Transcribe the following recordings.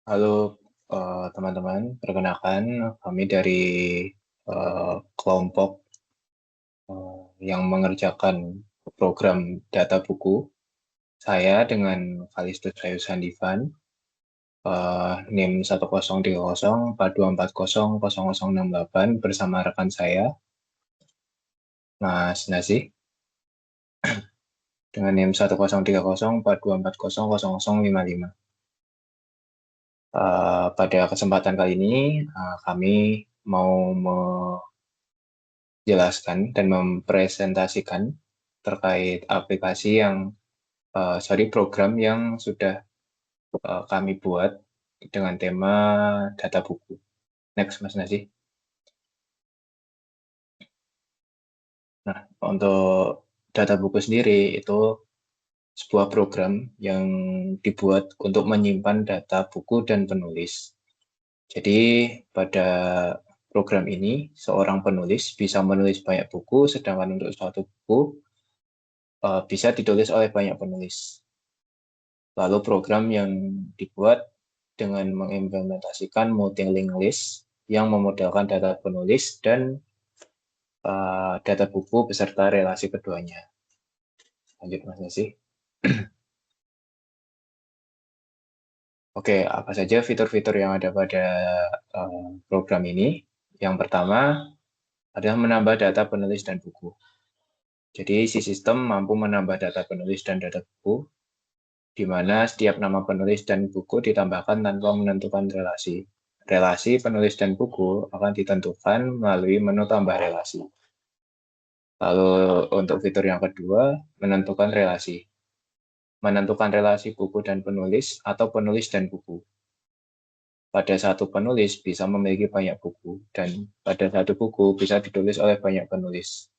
Halo teman-teman, perkenalkan kami dari kelompok yang mengerjakan program data buku. Saya dengan Kalistus Ayu Sandivan, NIM 103042400068 bersama rekan saya, Mas Nasi, dengan NIM 103042400055. Pada kesempatan kali ini, kami mau menjelaskan dan mempresentasikan terkait aplikasi program yang sudah kami buat dengan tema data buku. Next, Mas Nasi. Nah, untuk data buku sendiri itu sebuah program yang dibuat untuk menyimpan data buku dan penulis. Jadi pada program ini, seorang penulis bisa menulis banyak buku, sedangkan untuk suatu buku bisa ditulis oleh banyak penulis. Lalu program yang dibuat dengan mengimplementasikan multi-link list yang memodelkan data penulis dan data buku beserta relasi keduanya. Lanjut, Mas Nasi. Oke, apa saja fitur-fitur yang ada pada program ini? Yang pertama adalah menambah data penulis dan buku. Jadi, si sistem mampu menambah data penulis dan data buku, di mana setiap nama penulis dan buku ditambahkan tanpa menentukan relasi. Relasi penulis dan buku akan ditentukan melalui menu tambah relasi. Lalu untuk fitur yang kedua, menentukan relasi. Menentukan relasi buku dan penulis atau penulis dan buku. Pada satu penulis bisa memiliki banyak buku, dan pada satu buku bisa ditulis oleh banyak penulis.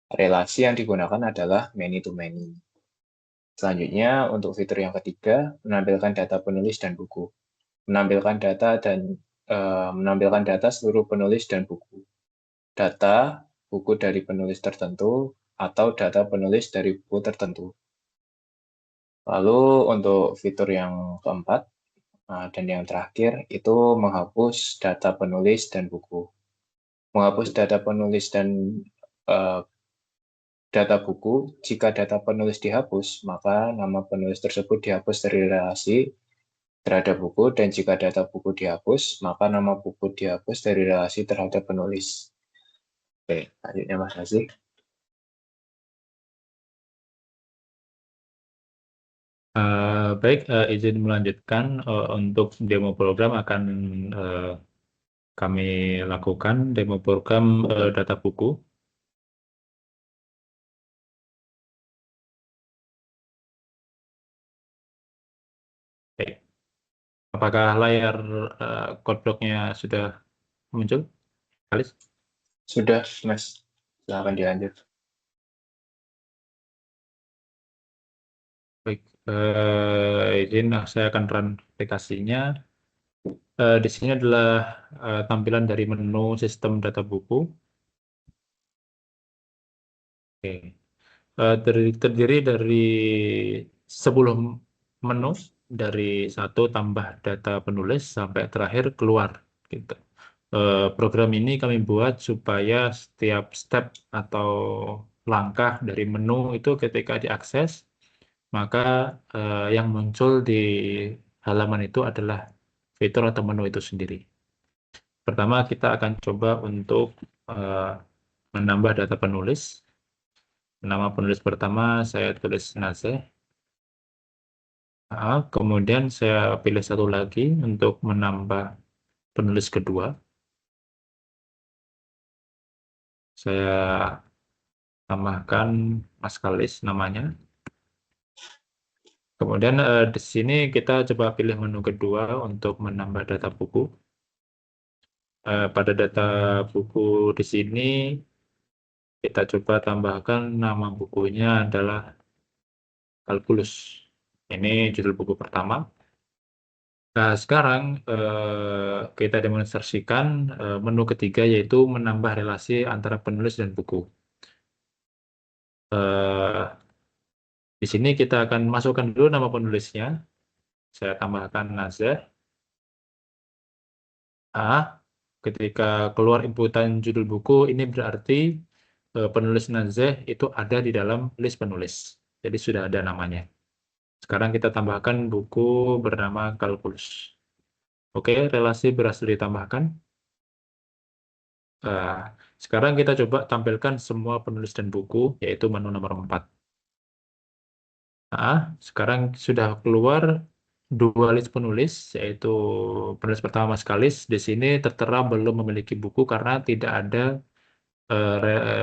Relasi yang digunakan adalah many-to-many. Selanjutnya, untuk fitur yang ketiga, menampilkan data penulis dan buku. Menampilkan data seluruh penulis dan buku. Data buku dari penulis tertentu atau data penulis dari buku tertentu. Lalu untuk fitur yang keempat dan yang terakhir itu menghapus data penulis dan buku. Menghapus data penulis dan data buku, jika data penulis dihapus, maka nama penulis tersebut dihapus dari relasi terhadap buku, dan jika data buku dihapus, maka nama buku dihapus dari relasi terhadap penulis. Oke, lanjutnya Mas Nasi. Baik, izin melanjutkan untuk demo program akan kami lakukan demo program data buku. Baik. Apakah layar code block-nya sudah muncul, Alis? Sudah, Mas. Silahkan dilanjut. Baik, izin saya akan run aplikasinya. Di sini adalah tampilan dari menu sistem data buku. Oke. Terdiri dari 10 menu, dari satu tambah data penulis sampai terakhir keluar gitu. Program ini kami buat supaya setiap step atau langkah dari menu itu ketika diakses, maka yang muncul di halaman itu adalah fitur atau menu itu sendiri. Pertama, kita akan coba untuk menambah data penulis. Nama penulis pertama saya tulis Nazeh. Kemudian saya pilih satu lagi untuk menambah penulis kedua. Saya tambahkan Mas Kalis namanya. Kemudian di sini kita coba pilih menu kedua untuk menambah data buku. Pada data buku di sini kita coba tambahkan nama bukunya adalah Kalkulus. Ini judul buku pertama. Nah, sekarang kita demonstrasikan menu ketiga, yaitu menambah relasi antara penulis dan buku. Di sini kita akan masukkan dulu nama penulisnya. Saya tambahkan Nazah. A, ketika keluar inputan judul buku, ini berarti penulis nazih itu ada di dalam list penulis. Jadi sudah ada namanya. Sekarang kita tambahkan buku bernama kalkulus. Oke, relasi berhasil ditambahkan. Sekarang kita coba tampilkan semua penulis dan buku, yaitu menu nomor 4. Sekarang sudah keluar 2 list penulis, yaitu penulis pertama Mas Kalis. Di sini tertera belum memiliki buku karena tidak ada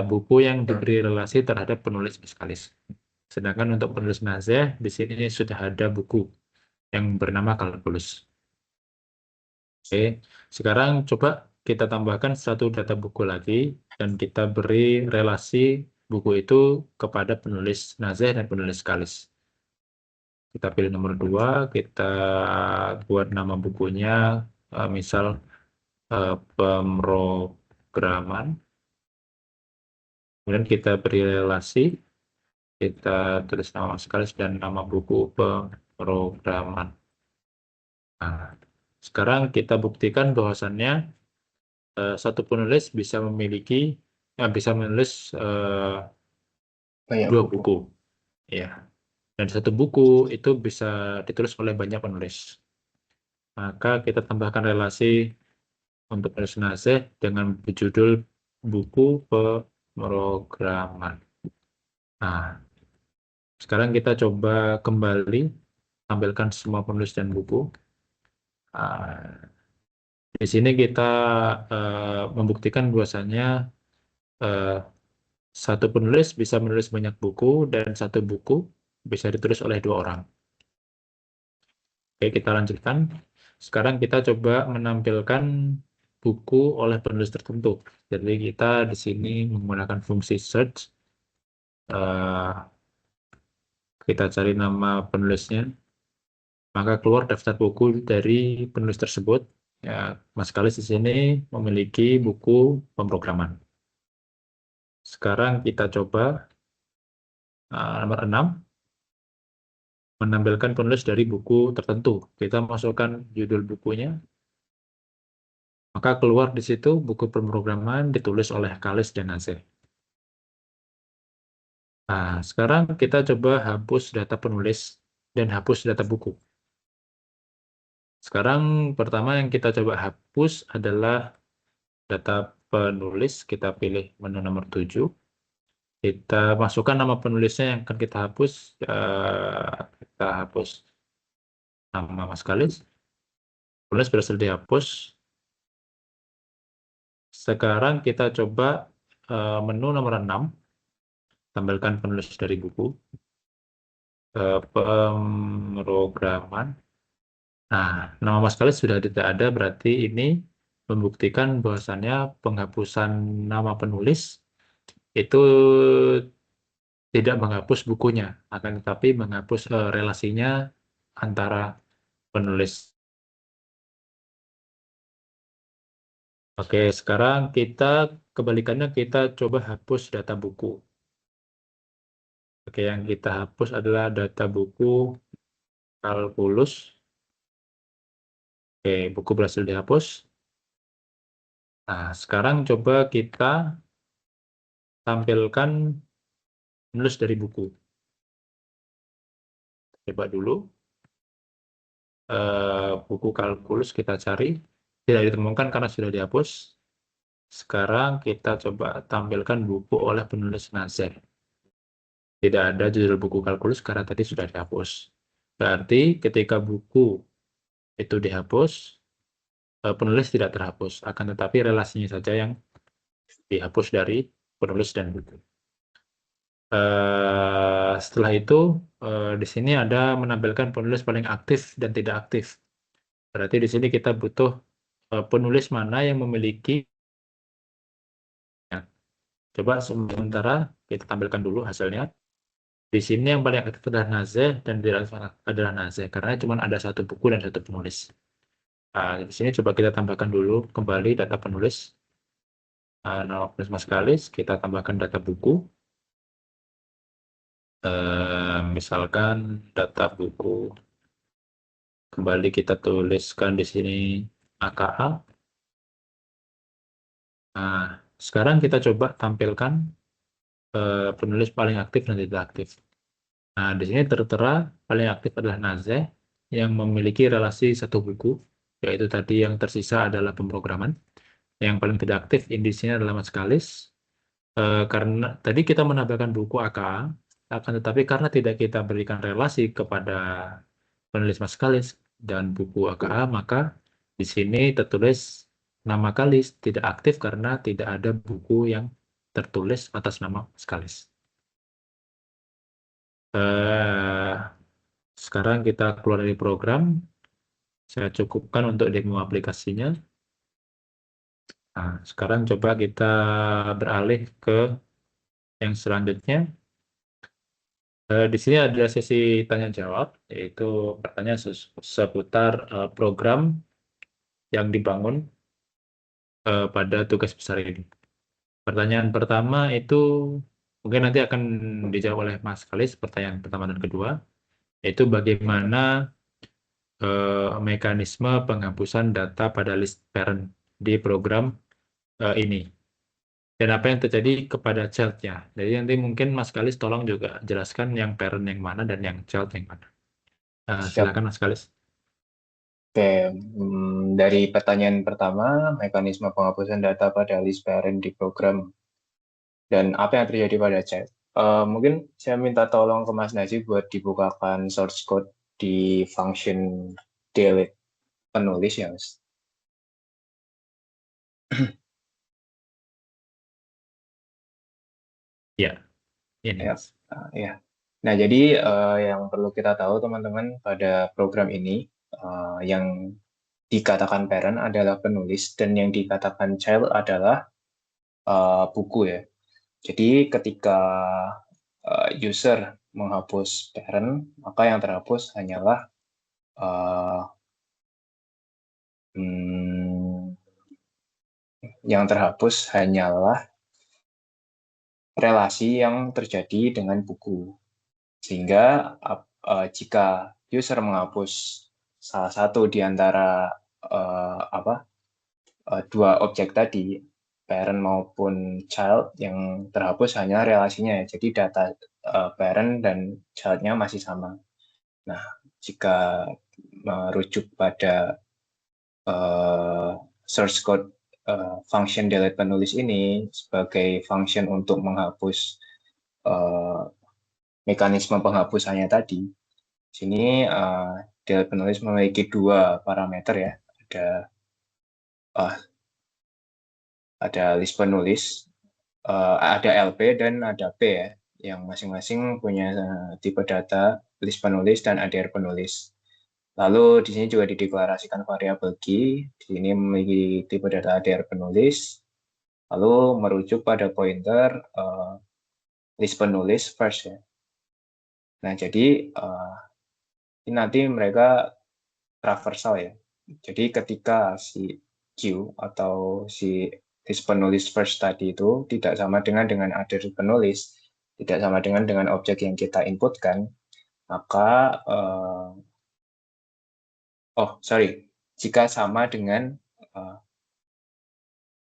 buku yang diberi relasi terhadap penulis Mas Kalis. Sedangkan untuk penulis nazih, di sini sudah ada buku yang bernama kalkulus. Oke, sekarang coba kita tambahkan satu data buku lagi dan kita beri relasi buku itu kepada penulis nazih dan penulis kalis. Kita pilih nomor 2, kita buat nama bukunya, misal pemrograman. Kemudian kita beri relasi, kita tulis nama kalis dan nama buku pemrograman. Nah, sekarang kita buktikan bahwasannya satu penulis bisa menulis Banyak 2 buku. buku, ya. Dan satu buku itu bisa ditulis oleh banyak penulis. Maka kita tambahkan relasi untuk penulis nazih dengan berjudul buku pemrograman. Nah, sekarang kita coba kembali tampilkan semua penulis dan buku. Di sini kita membuktikan bahwasannya satu penulis bisa menulis banyak buku dan satu buku bisa ditulis oleh 2 orang. Oke, kita lanjutkan. Sekarang kita coba menampilkan buku oleh penulis tertentu. Jadi kita di sini menggunakan fungsi search. Kita cari nama penulisnya. Maka keluar daftar buku dari penulis tersebut. Ya, Mas Kalis di sini memiliki buku pemrograman. Sekarang kita coba nomor 6. Menampilkan penulis dari buku tertentu. Kita masukkan judul bukunya. Maka keluar di situ buku pemrograman ditulis oleh Kalis dan Nazih. Nah, sekarang kita coba hapus data penulis dan hapus data buku. Sekarang pertama yang kita coba hapus adalah data penulis. Kita pilih menu nomor 7. Kita masukkan nama penulisnya yang akan kita hapus. Kita hapus nama Mas Kalis. Penulis berhasil dihapus. Sekarang kita coba menu nomor 6. Tampilkan penulis dari buku. Pemrograman. Nah, nama Mas Kalis sudah tidak ada, berarti ini membuktikan bahwasannya penghapusan nama penulis itu tidak menghapus bukunya, akan tetapi menghapus relasinya antara penulis. Oke, sekarang kita kebalikannya kita coba hapus data buku. Oke, yang kita hapus adalah data buku kalkulus. Oke, buku berhasil dihapus. Nah, sekarang coba kita tampilkan penulis dari buku. Coba dulu. Buku kalkulus kita cari. Tidak ditemukan karena sudah dihapus. Sekarang kita coba tampilkan buku oleh penulis nazih. Tidak ada judul buku kalkulus karena tadi sudah dihapus. Berarti ketika buku itu dihapus, penulis tidak terhapus. Akan tetapi relasinya saja yang dihapus dari penulis dan buku. Setelah itu, di sini ada menampilkan penulis paling aktif dan tidak aktif. Berarti di sini kita butuh penulis mana yang memiliki. Coba sementara kita tampilkan dulu hasilnya. Di sini yang paling aktif adalah nazih dan tidak aktif adalah nazih karena cuma ada satu buku dan satu penulis. Di sini coba kita tambahkan dulu kembali data penulis. Nama penulis Mas Kalis, kita tambahkan data buku. Misalkan data buku. Kembali kita tuliskan di sini AKA. Nah, sekarang kita coba tampilkan penulis paling aktif dan tidak aktif. Nah, di sini tertera paling aktif adalah Nazeh yang memiliki relasi satu buku, yaitu tadi yang tersisa adalah pemrograman. Yang paling tidak aktif indisinya adalah Mas Kalis. Karena tadi kita menambahkan buku AKA, akan tetapi karena tidak kita berikan relasi kepada penulis Mas Kalis dan buku AKA, maka di sini tertulis nama Kalis tidak aktif karena tidak ada buku yang tertulis atas nama Mas Kalis. Eh, Sekarang kita keluar dari program. Saya cukupkan untuk demo aplikasinya. Nah, sekarang coba kita beralih ke yang selanjutnya. Di sini ada sesi tanya jawab, yaitu pertanyaan seputar program yang dibangun pada tugas besar ini. Pertanyaan pertama itu mungkin nanti akan dijawab oleh Mas Kalis, pertanyaan pertama dan kedua, yaitu bagaimana mekanisme penghapusan data pada list parent di program ini. Dan apa yang terjadi kepada child-nya. Jadi nanti mungkin Mas Kalis tolong juga jelaskan yang parent yang mana dan yang child yang mana. Siap. Silakan Mas Kalis. Oke, dari pertanyaan pertama, mekanisme penghapusan data pada list parent di program dan apa yang terjadi pada chat. Mungkin saya minta tolong ke Mas Najib buat dibukakan source code di function delete penulis ya, Mas. Ya, ini Ya, Mas. ya. Nah, jadi yang perlu kita tahu teman-teman pada program ini yang dikatakan parent adalah penulis dan yang dikatakan child adalah buku ya. Jadi ketika user menghapus parent, maka yang terhapus hanyalah hmm, relasi yang terjadi dengan buku. Sehingga jika user menghapus salah satu di antara dua objek tadi, parent maupun child, yang terhapus hanya relasinya ya. Jadi data parent dan child-nya masih sama. Nah, jika merujuk pada source code function delete penulis ini sebagai function untuk menghapus mekanisme penghapusannya tadi, sini delete penulis memiliki dua parameter ya. Ada list penulis, ada LP dan ada P ya, yang masing-masing punya tipe data list penulis dan ADR penulis. Lalu di sini juga dideklarasikan variabel key, di sini memiliki tipe data ADR penulis, lalu merujuk pada pointer list penulis first ya. Nah, jadi ini nanti mereka traversal ya. Jadi ketika si Q atau si list penulis first tadi itu tidak sama dengan ADR penulis, tidak sama dengan objek yang kita inputkan, maka jika sama dengan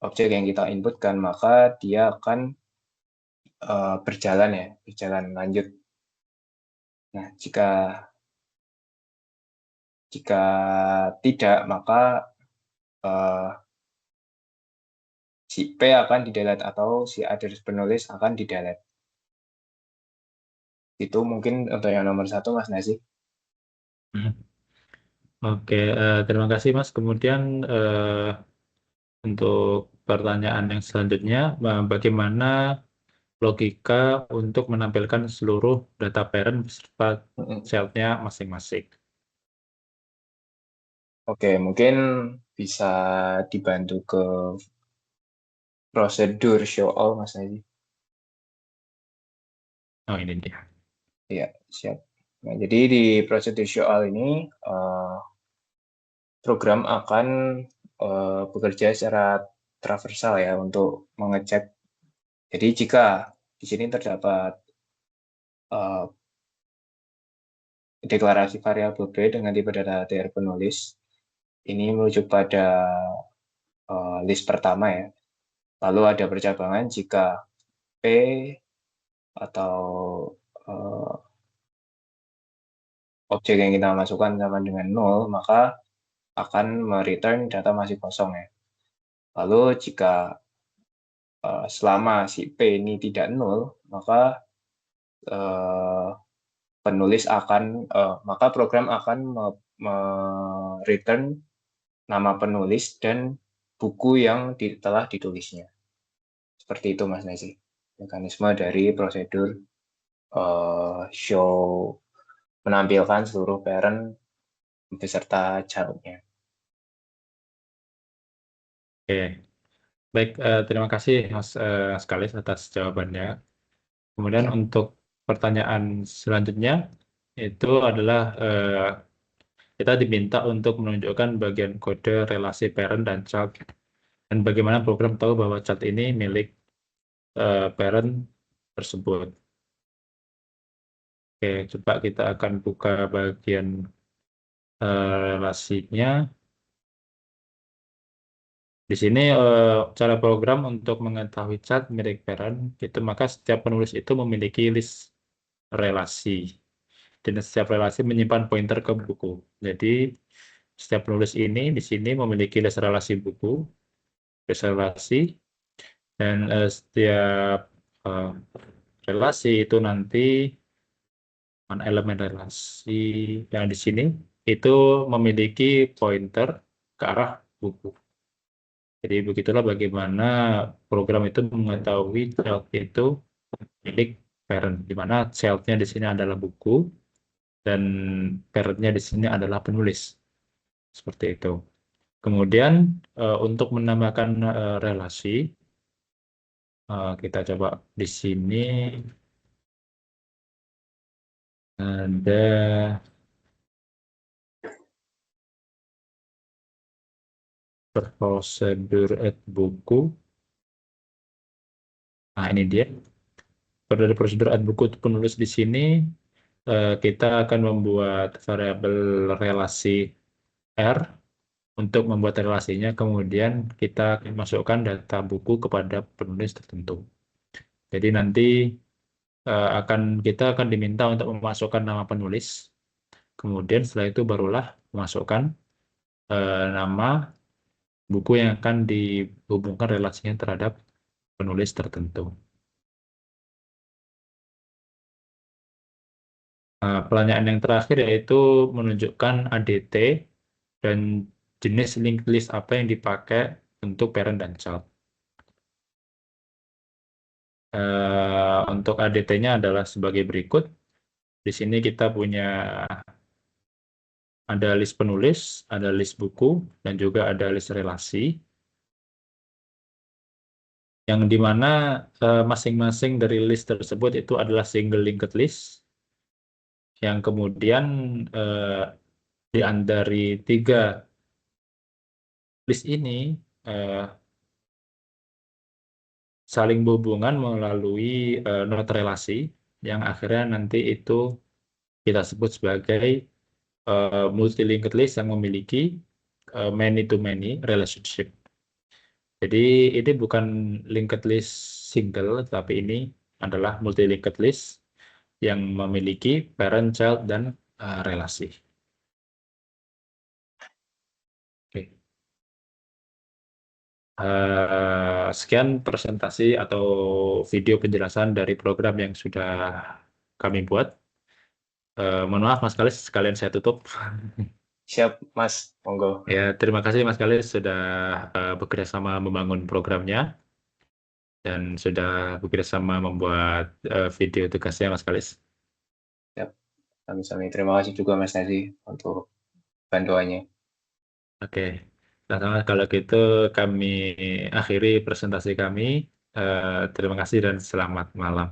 objek yang kita inputkan, maka dia akan berjalan lanjut. Nah, jika tidak, maka si P akan di-delete atau si address penulis akan di-delete. Itu mungkin untuk yang nomor 1, Mas Nasi. Oke, terima kasih Mas. Kemudian untuk pertanyaan yang selanjutnya, bagaimana logika untuk menampilkan seluruh data parent beserta child-nya masing-masing? Oke, mungkin bisa dibantu ke prosedur show all, Mas Nasi. Oh, ini dia. Iya, siap. Nah, jadi di prosedur show all ini program akan bekerja secara traversal ya untuk mengecek. Jadi jika di sini terdapat deklarasi variabel B dengan tipe data ADR penulis, ini merujuk pada list pertama ya. Lalu ada percabangan jika P atau objek yang kita masukkan sama dengan 0, maka akan mereturn data masih kosong ya. Lalu jika selama si P ini tidak 0, maka maka program akan return nama penulis dan buku yang telah ditulisnya. Seperti itu Mas Nasi, mekanisme dari prosedur show menampilkan seluruh parent beserta childnya. Oke, baik. Terima kasih Mas Kalis atas jawabannya. Kemudian untuk pertanyaan selanjutnya itu adalah kita diminta untuk menunjukkan bagian kode relasi parent dan child dan bagaimana program tahu bahwa child ini milik parent tersebut. Oke, coba kita akan buka bagian relasinya. Di sini cara program untuk mengetahui child milik parent itu maka setiap penulis itu memiliki list relasi dan setiap relasi menyimpan pointer ke buku. Jadi setiap penulis ini di sini memiliki list relasi buku, list relasi, dan setiap relasi itu nanti elemen relasi yang di sini itu memiliki pointer ke arah buku. Jadi begitulah bagaimana program itu mengetahui child itu milik parent, di mana child-nya di sini adalah buku dan parent-nya di sini adalah penulis. Seperti itu. Kemudian untuk menambahkan relasi, kita coba di sini ada prosedur add buku. Nah, ini dia. Pada prosedur add buku penulis di sini, kita akan membuat variabel relasi R untuk membuat relasinya, kemudian kita masukkan data buku kepada penulis tertentu. Jadi nanti kita akan diminta untuk memasukkan nama penulis, kemudian setelah itu barulah memasukkan nama buku yang akan dihubungkan relasinya terhadap penulis tertentu. Pertanyaan yang terakhir yaitu menunjukkan ADT dan jenis linked list apa yang dipakai untuk parent dan child. Untuk ADT-nya adalah sebagai berikut. Di sini kita punya ada list penulis, ada list buku, dan juga ada list relasi. Yang dimana masing-masing dari list tersebut itu adalah single linked list. Yang kemudian dari 3 list ini saling berhubungan melalui not relasi yang akhirnya nanti itu kita sebut sebagai multi-linked list yang memiliki many-to-many relationship. Jadi ini bukan linked list single, tapi ini adalah multi-linked list yang memiliki parent, child, dan relasi. Oke. Sekian presentasi atau video penjelasan dari program yang sudah kami buat. Mohon maaf Mas Kalis, sekalian saya tutup. Siap Mas, monggo. Ya, terima kasih Mas Kalis sudah bekerja sama membangun programnya dan sudah bekerja sama membuat video tugasnya Mas Kalis. Siap, sami-sami. Terima kasih juga Mas Nasi untuk bantuannya. Oke, nah kalau gitu kami akhiri presentasi kami. Terima kasih dan selamat malam.